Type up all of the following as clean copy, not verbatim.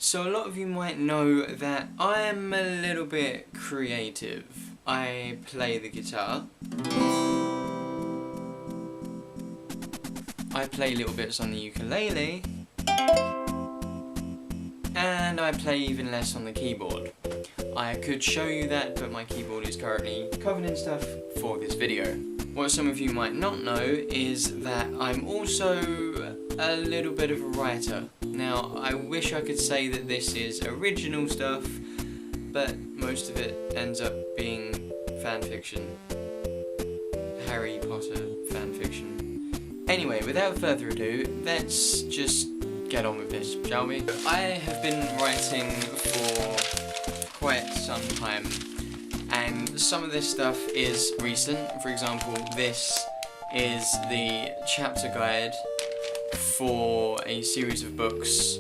So a lot of you might know that I am a little bit creative. I play the guitar. I play little bits on the ukulele. And I play even less on the keyboard. I could show you that, but my keyboard is currently covered in stuff for this video. What some of you might not know is that I'm also a little bit of a writer. Now, I wish I could say that this is original stuff, but most of it ends up being fan fiction. Harry Potter fan fiction. Anyway, without further ado, let's just get on with this, shall we? I have been writing for quite some time, and some of this stuff is recent. For example, this is the chapter guide for a series of books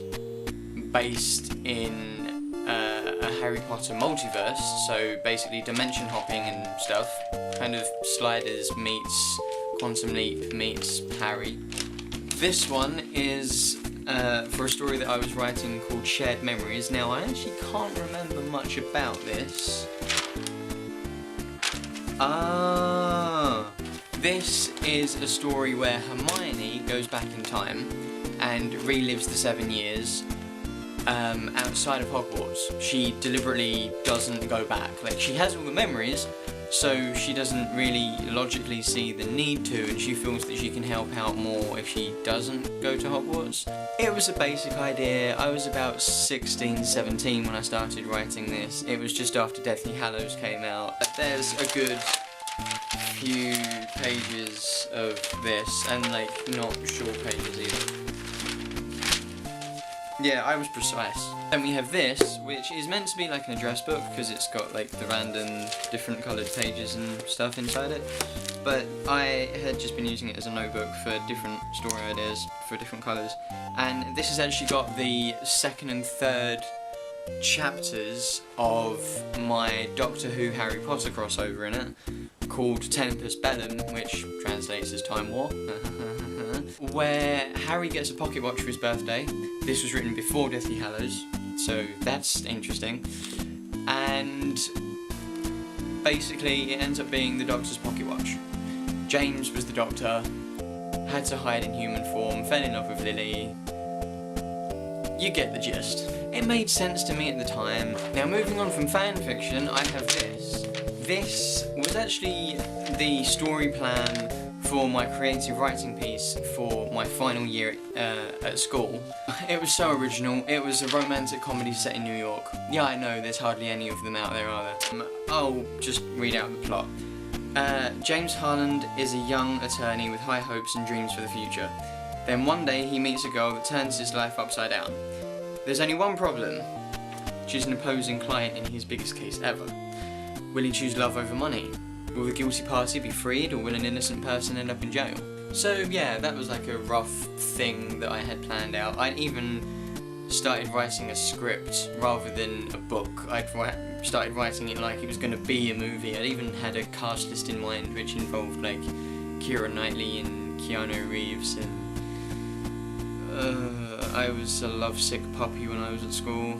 based in a Harry Potter multiverse, so basically dimension hopping and stuff, kind of Sliders meets Quantum Leap meets Harry. This one is for a story that I was writing called Shared Memories. Now, I actually can't remember much about this. This is a story where Hermione goes back in time and relives the 7 years outside of Hogwarts. She deliberately doesn't go back. Like, she has all the memories, so she doesn't really logically see the need to, and she feels that she can help out more if she doesn't go to Hogwarts. It was a basic idea. I was about 16, 17 when I started writing this. It was just after Deathly Hallows came out. There's a good few pages of this, and like not short pages either. Yeah, I was precise. Then we have this, which is meant to be like an address book because it's got like the random different coloured pages and stuff inside it. But I had just been using it as a notebook for different story ideas for different colours. And this has actually got the second and third chapters of my Doctor Who Harry Potter crossover in it, called Tempus Bellum, which translates as Time War, where Harry gets a pocket watch for his birthday. This was written before Deathly Hallows, so that's interesting. And basically it ends up being the Doctor's pocket watch. James was the Doctor, had to hide in human form, fell in love with Lily. You get the gist. It made sense to me at the time. Now, moving on from fan fiction, I have this. This was actually the story plan for my creative writing piece for my final year at school. It was so original. It was a romantic comedy set in New York. Yeah, I know, there's hardly any of them out there, are there? I'll just read out the plot. James Harland is a young attorney with high hopes and dreams for the future. Then one day he meets a girl that turns his life upside down. There's only one problem. She's an opposing client in his biggest case ever. Will he choose love over money? Will the guilty party be freed, or will an innocent person end up in jail? So yeah, that was like a rough thing that I had planned out. I'd even started writing a script rather than a book. I'd started writing it like it was going to be a movie. I'd even had a cast list in mind which involved like Keira Knightley and Keanu Reeves, and I was a lovesick puppy when I was at school.